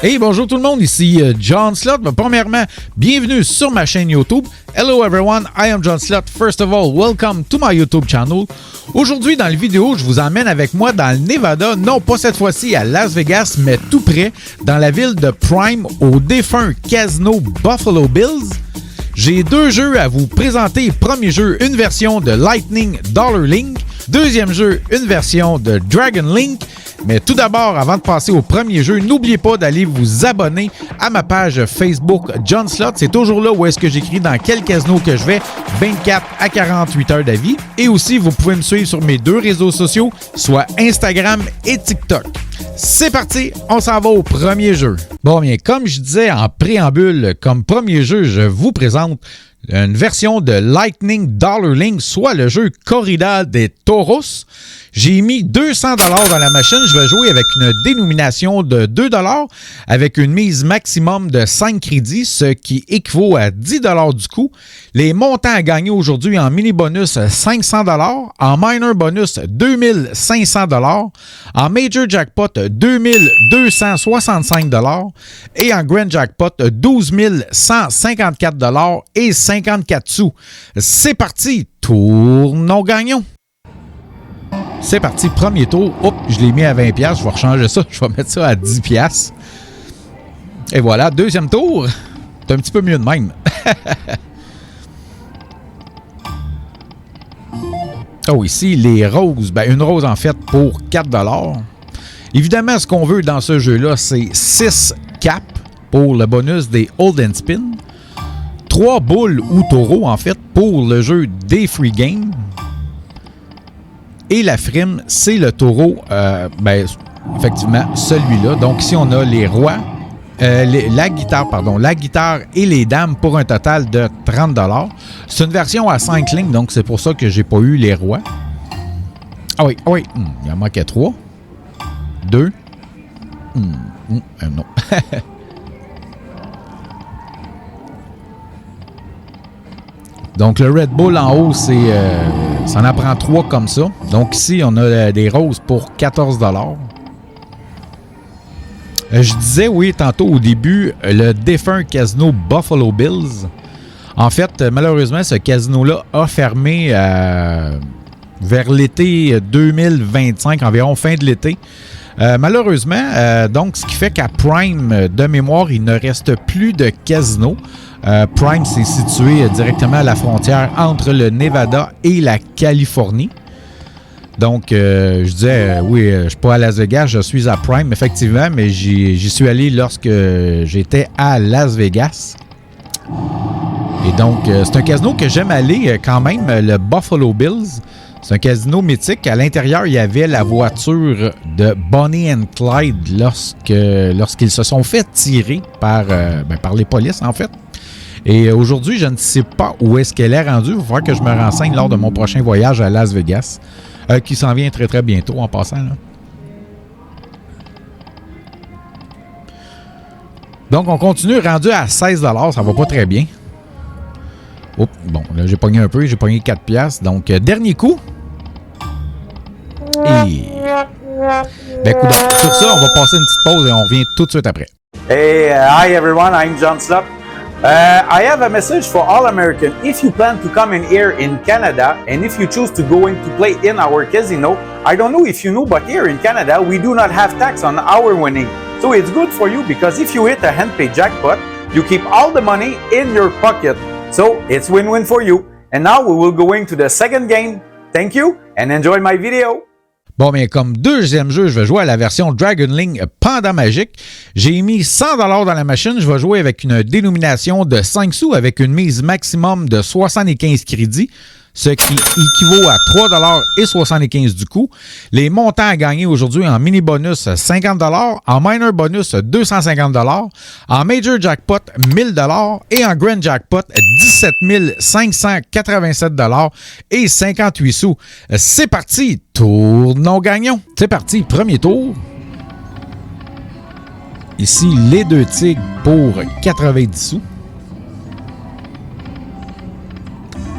Hey, bonjour tout le monde, ici John Slot. Premièrement, bienvenue sur ma chaîne YouTube. Hello everyone, I am John Slot. First of all, welcome to my YouTube channel. Aujourd'hui, dans la vidéo, je vous emmène avec moi dans le Nevada, non pas cette fois-ci à Las Vegas, mais tout près, dans la ville de Prime, au défunt casino Buffalo Bills. J'ai deux jeux à vous présenter. Premier jeu, une version de Lightning Dollar Link. Deuxième jeu, une version de Dragon Link. Mais tout d'abord, avant de passer au premier jeu, n'oubliez pas d'aller vous abonner à ma page Facebook John Slot. C'est toujours là où est-ce que j'écris dans quel casino que je vais, 24 à 48 heures d'avis. Et aussi, vous pouvez me suivre sur mes deux réseaux sociaux, soit Instagram et TikTok. C'est parti, on s'en va au premier jeu. Bon, bien, comme je disais en préambule, comme premier jeu, je vous présente une version de Lightning Dollar Link, soit le jeu Corrida de Toros. J'ai mis 200 $ dans la machine. Je vais jouer avec une dénomination de 2 $ avec une mise maximum de 5 crédits, ce qui équivaut à 10 $ du coup. Les montants à gagner aujourd'hui en mini bonus 500 $, en minor bonus 2500 $, en major jackpot 2265 $ et en grand jackpot 12 154 $ et 54 sous. C'est parti, tournons gagnons. C'est parti, premier tour. Hop, je l'ai mis à 20$. Je vais rechanger ça. Je vais mettre ça à 10$. Et voilà, deuxième tour. C'est un petit peu mieux de même. Oh, ici, les roses. Ben, une rose, en fait, pour 4 $. Évidemment, ce qu'on veut dans ce jeu-là, c'est 6 caps pour le bonus des Hold and Spin. 3 boules ou taureaux, en fait, pour le jeu des free games. Et la frime, c'est le taureau, effectivement, celui-là. Donc, ici, on a les rois, la guitare et les dames pour un total de 30 $. C'est une version à 5 lignes, donc c'est pour ça que j'ai pas eu les rois. Ah oui, il en manquait 3. 2. Non. Donc, le Red Bull en haut, ça en prend 3 comme ça. Donc, ici, on a des roses pour 14 $. Je disais, oui, tantôt au début, le défunt casino Buffalo Bills. En fait, malheureusement, ce casino-là a fermé vers l'été 2025, environ fin de l'été. Malheureusement, donc, ce qui fait qu'à Prime, de mémoire, il ne reste plus de casino. Prime, c'est situé directement à la frontière entre le Nevada et la Californie. Donc, je disais, oui, je ne suis pas à Las Vegas, je suis à Prime, effectivement, mais j'y suis allé lorsque j'étais à Las Vegas. Et donc, c'est un casino que j'aime aller quand même, le Buffalo Bills. C'est un casino mythique. À l'intérieur, il y avait la voiture de Bonnie and Clyde lorsqu'ils se sont fait tirer par les polices, en fait. Et aujourd'hui, je ne sais pas où est-ce qu'elle est rendue. Il va falloir que je me renseigne lors de mon prochain voyage à Las Vegas, qui s'en vient très, très bientôt en passant, là. Donc, on continue, rendu à 16 $. Ça va pas très bien. Oh, bon, là, j'ai pogné un peu. J'ai pogné 4$. Donc, dernier coup. Et... écoute, sur ça, on va passer une petite pause et on revient tout de suite après. Hey, hi everyone, I'm John Slot. I have a message for all Americans. If you plan to come in here in Canada, and if you choose to go in to play in our casino, I don't know if you know, but here in Canada, we do not have tax on our winning. So it's good for you because if you hit a hand-paid jackpot, you keep all the money in your pocket. So it's win-win for you. And now we will go into the second game. Thank you and enjoy my video. Bon, bien, comme deuxième jeu, je vais jouer à la version Dragon Link Panda Magique. J'ai mis 100 $ dans la machine. Je vais jouer avec une dénomination de 5 sous avec une mise maximum de 75 crédits, ce qui équivaut à 3,75 $ du coup. Les montants à gagner aujourd'hui en mini bonus 50 $, en minor bonus 250 $, en major jackpot 1000 $ et en grand jackpot 17 587 $ et 58 sous. C'est parti, tournons gagnons. C'est parti, premier tour. Ici, les deux tigres pour 90 sous.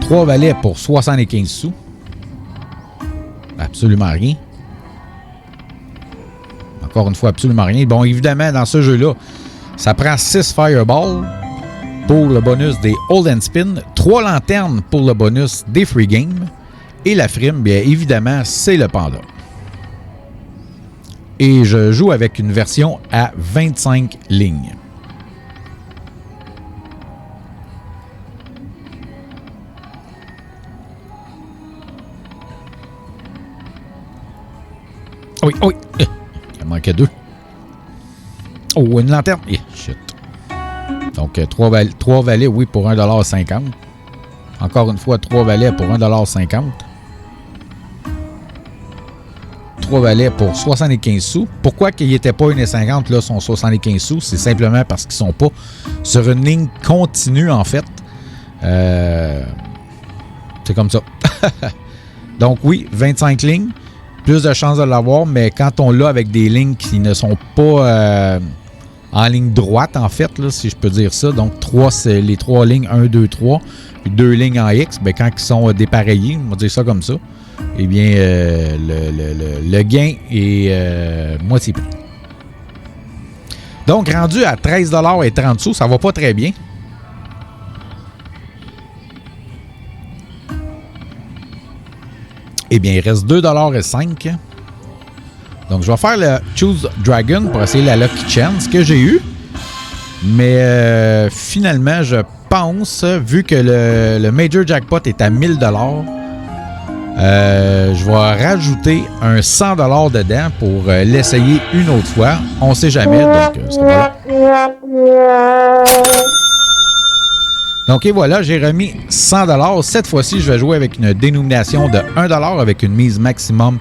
3 valets pour 75 sous. Absolument rien. Encore une fois, absolument rien. Bon, évidemment, dans ce jeu-là, Ça prend 6 Fireballs pour le bonus des Hold and Spin, 3 lanternes pour le bonus des Free Games. Et la frime, bien évidemment, c'est le Panda. Et je joue avec une version à 25 lignes. Oui, oui. Il en manquait 2. Oh, une lanterne. Shit. Donc, 3 valets, oui, pour 1,50 $. Encore une fois, 3 valets pour 1,50 $. 3 valets pour 75 sous. Pourquoi qu'ils n'étaient pas 1,50 $, là, sont 75 sous? C'est simplement parce qu'ils ne sont pas sur une ligne continue, en fait. C'est comme ça. Donc, oui, 25 lignes. Plus de chances de l'avoir, mais quand on l'a avec des lignes qui ne sont pas en ligne droite, en fait, là, si je peux dire ça. Donc, c'est les 3 lignes, 1, 2, 3, puis 2 lignes en X, bien, quand ils sont dépareillés, on va dire ça comme ça, eh bien, le gain est moitié prix. Donc, rendu à 13,30 $, ça va pas très bien. Eh bien, il reste 2,05 $. Donc, je vais faire le Choose Dragon pour essayer la Lucky Chance que j'ai eu. Mais finalement, je pense, vu que le Major Jackpot est à 1 000 $, je vais rajouter un 100 $ dedans pour l'essayer une autre fois. On ne sait jamais, donc c'est pas là. Donc, et voilà, j'ai remis 100 $. Cette fois-ci, je vais jouer avec une dénomination de 1 $ avec une mise maximum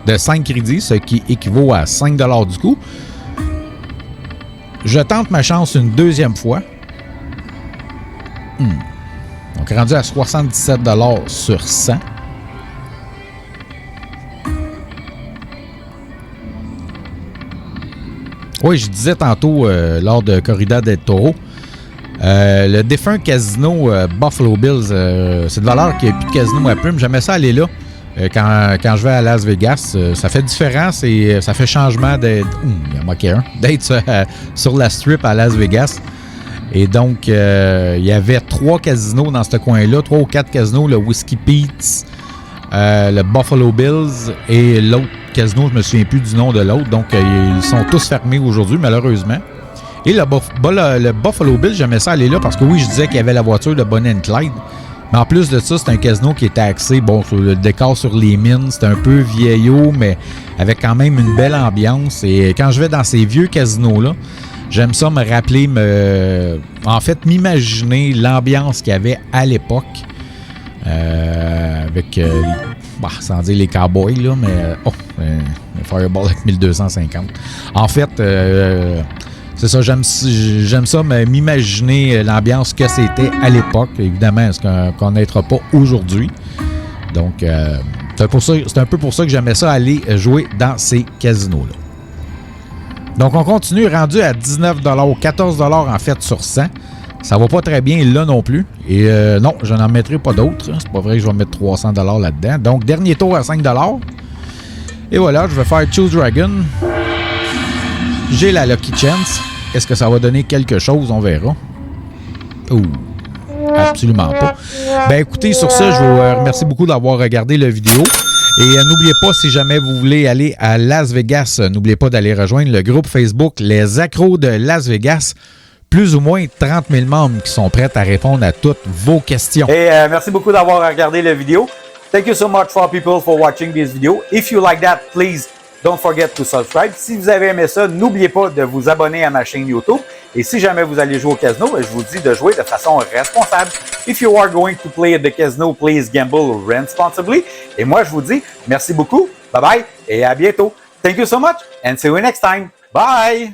de 5 crédits, ce qui équivaut à 5 $ du coup. Je tente ma chance une deuxième fois. Donc, rendu à 77 $ sur 100. Oui, je disais tantôt lors de Corrida del Toro, le défunt casino Buffalo Bills, c'est de valeur qu'il n'y a plus de casino à plume. J'aimais ça aller là quand je vais à Las Vegas. Ça fait différence et ça fait changement d'être. Il y en manquait un. D'être sur la strip à Las Vegas. Et donc, il y avait 3 casinos dans ce coin-là, 3 ou 4 casinos, le Whiskey Pete's, le Buffalo Bills et l'autre casino, je ne me souviens plus du nom de l'autre. Donc, ils sont tous fermés aujourd'hui, malheureusement. Et le Buffalo Bills, j'aimais ça aller là parce que oui, je disais qu'il y avait la voiture de Bonnie and Clyde. Mais en plus de ça, c'est un casino qui était axé, bon, sur le décor sur les mines. C'était un peu vieillot, mais avec quand même une belle ambiance. Et quand je vais dans ces vieux casinos-là, j'aime ça me rappeler, en fait, m'imaginer l'ambiance qu'il y avait à l'époque. Avec, sans dire les cowboys, là, mais un Fireball avec 1250. En fait, c'est ça, j'aime ça m'imaginer l'ambiance que c'était à l'époque. Évidemment, ce qu'on ne connaîtra pas aujourd'hui. Donc, c'est un peu pour ça que j'aimais ça aller jouer dans ces casinos-là. Donc, on continue, rendu à 19 $, 14 $ en fait sur 100. Ça va pas très bien là non plus. Et non, je n'en mettrai pas d'autres. C'est pas vrai que je vais mettre 300 $ là-dedans. Donc, dernier tour à 5 $. Et voilà, je vais faire Choose Dragon. J'ai la Lucky Chance. Est-ce que ça va donner quelque chose? On verra. Ouh, absolument pas. Ben écoutez, sur ça, je vous remercie beaucoup d'avoir regardé la vidéo. Et n'oubliez pas, si jamais vous voulez aller à Las Vegas, n'oubliez pas d'aller rejoindre le groupe Facebook Les Accros de Las Vegas. Plus ou moins 30 000 membres qui sont prêts à répondre à toutes vos questions. Et merci beaucoup d'avoir regardé la vidéo. Thank you so much for people for watching this video. If you like that, please don't forget to subscribe. Si vous avez aimé ça, n'oubliez pas de vous abonner à ma chaîne YouTube. Et si jamais vous allez jouer au casino, je vous dis de jouer de façon responsable. If you are going to play at the casino, please gamble responsibly. Et moi, je vous dis merci beaucoup. Bye bye et à bientôt. Thank you so much and see you next time. Bye!